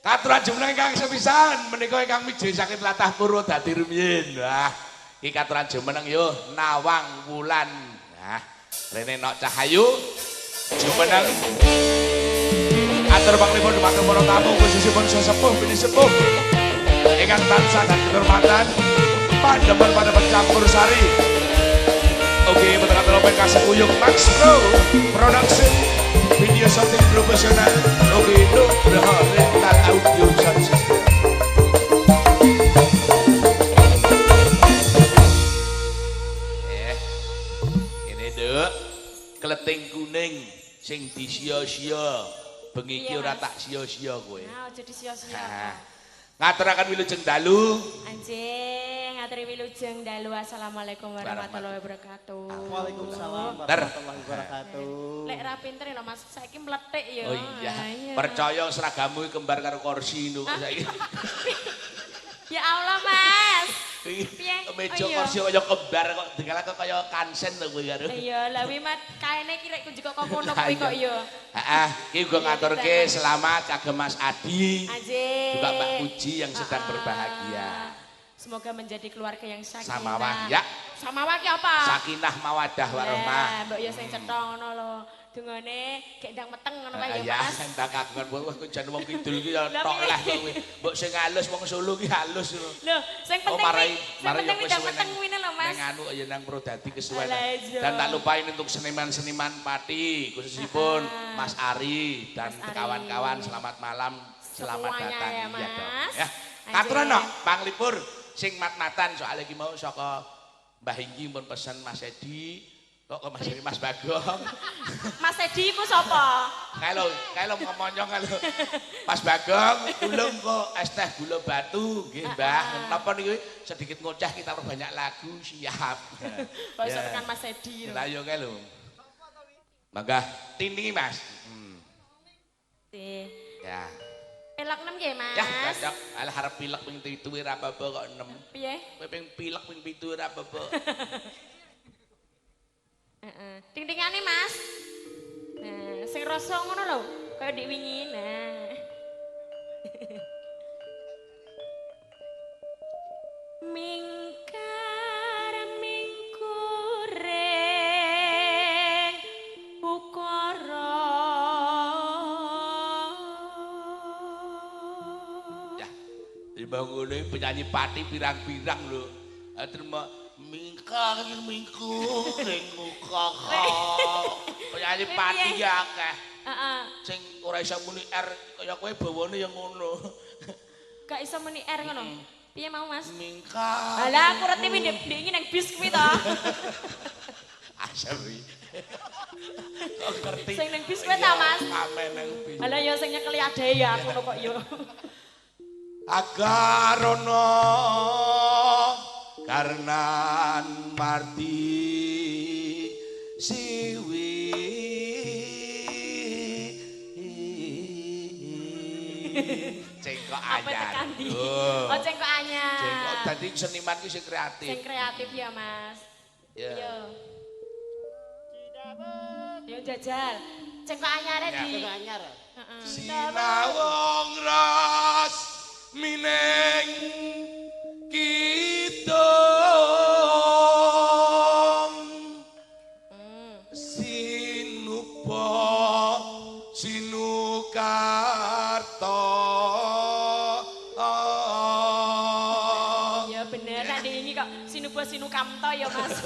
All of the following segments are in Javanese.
Katuran jumeneng Kang sepisan menika ingkang miji saking latah purwa dadi rumiyin. Wah, iki katuran jumeneng yo Nawang Wulan. Nah, rene nok Cahayu jumeneng atur panglipun dumateng para tamu khususipun sesepuh bini sepuh ingkang tansah dan kehormatan pandemen pada pencampur sari. Oke, betul lopen kasih kuyuk Max Pro Production video shooting profesional. Oke, Nugroho Rental Audio Sound System. Ini dek kleting kuning sing disia-sia bengi iki ora tak sia-sia kowe. Nah, aja disia-sia. Ngaturaken wilujeng dalu. Anjing, ngaturi wilujeng dalu. Assalamualaikum warahmatullahi wabarakatuh. Waalaikumsalam warahmatullahi wabarakatuh. Lek ra pinter lho Mas, saiki mletik ya. Oh iya. Percaya seragammu kembar karo kursi nu saiki. Ya Allah, Mas. Meja kursi kaya kembar kok dengala kaya kansen lho kowe karo. Iya, lha wi mat kaene ki rek juga kok ngono kuwi kok ya. Heeh, iki uga ngaturke selamat kagem Mas Adi. Anjing. Juga Mbak Puji yang sedang berbahagia. Semoga menjadi keluarga yang sakinah. Samawah ya. Samawah ki apa? Sakinah mawaddah warahmah. Mbok ya sing cetha ngono lho. Dungane gek ndang meteng ngono kae ya, Ya, Mas. entah kagungan kowe jan wong kidul ki ya tok lah kowe. Mbok sing halus wong Solo ki halus lho. Lho, sing penting kuwi ndang meteng kuwi lho, Mas. Nang anu ya nang Prodadi kesuwen. Alah, iya. Dan tak lupain untuk seniman-seniman Pati khususipun Mas Ari dan Mas Ari. kawan-kawan selamat malam, selamat Semuanya datang ya, iya dong. Mas. Ya. Anjing. Katuran no, panglipur sing mat-matan soalnya iki mau saka Mbah Hinggi pun pesen Mas Edi. Kok Mas Edi Mas Bagong. Mas Edi iku sapa? Kalau ngomongnya kalau Mas Bagong, ulung kok es teh gula batu, nggih Mbah. Napa niki sedikit ngoceh kita perbanyak lagu siap. Kok iso tekan Mas Edi. Lah yo kae lho. Mangga tindingi Mas. Ya. Pelok 6 nggih, Mas. Ya, cocok. Alah harap pilek ping 7 ora apa-apa kok 6. Piye? Kowe ping pilek ping 7 ora apa-apa. Heeh. Ting-tingane, Mas. Nah, sing rasa ngono lho, kaya dik wingi. Nah. Mingkar mingkuring ukara. Ya. Dibangun penyanyi Pati pirang-pirang lho. Terima mingkar mingkuring ukara. Penyanyi Pati ya akeh. Heeh. Sing ora iso muni R kaya kowe bawane yang ngono. Gak iso muni R ngono. Piye mau, Mas? Mingkar. Alah, aku reti ndek iki nang bis kuwi to. Asawi. Kok ngerti. Sing nang bis kuwi ta, Mas? Amen nang bis. Alah ya sing nyekeli adae ya ngono kok ya. Agar ono karnan marti siwi cengkok anyar. Oh, cengkok anyar. Cengkok dadi seniman ki sing kreatif. Sing kreatif ya, Mas. Ya. Yo. Yo jajal. Cengkok anyare di. Cengkok anyar. Heeh. Sinawong ras mineng kidong sinupa sinukarta. Ya bener nek ini kok sinuba sinukamto ya, Mas.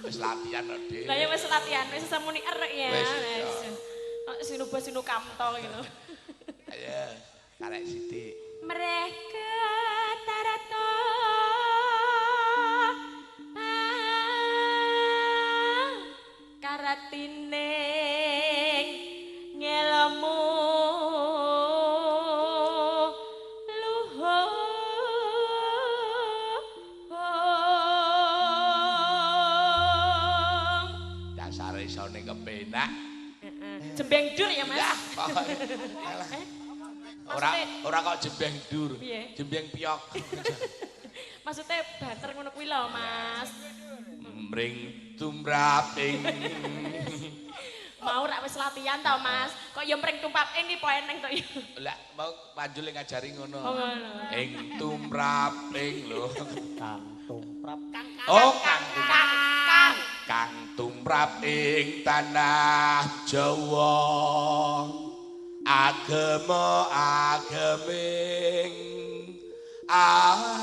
Wis latihan kok, Dik. Lah ya wis latihan, wis iso muni erek ya. Wis, Wis. Kok sinuba sinukamto gitu. Ayo, karek sithik. Mereka tarato karatining ngelmu luhung. Dasare isone kepenak. Jembeng dur ya, Mas. Ya, ora kok jembeng dur. Piye? Jembeng piok. Maksudnya banter ngono kuwi lho, Mas. Mring tumraping Mau rak wis latihan tau Mas. Kok yo mring tumrap ini po eneng to yo. Lah mau panjul ngajari ngono. Oh ngono. Ing tumrap ing lho. Kang tumrap. Oh Kang tumrap ing tanah Jawa. Ageming aji.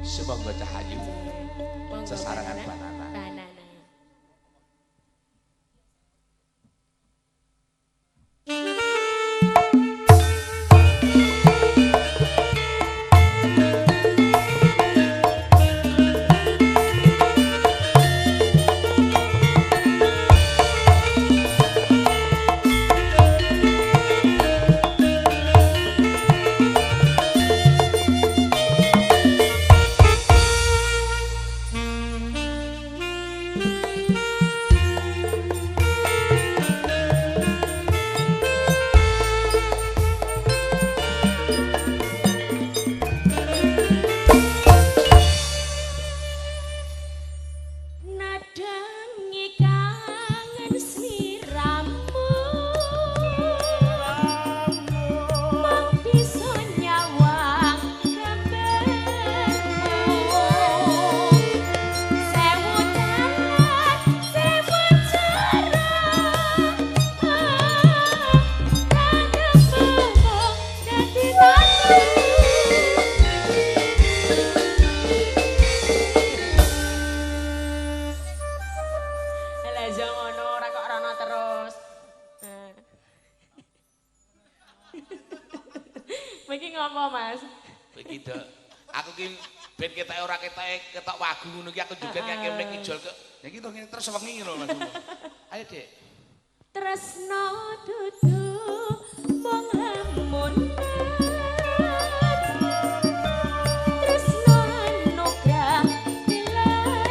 Semoga cahayu sesarangan banana. Iki ngopo, Mas? Iki dok, aku ki ben ketoke ora ketok wagu ngono ki aku juga ngake mrek ijol ke. Ya iki to ngene terus wengi ngono Mas. Ayo, Dek. Tresno dudu wong lamun. Tresno anugrah ilahi.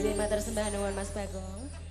Nggih matur sembah nuwun Mas Bagong.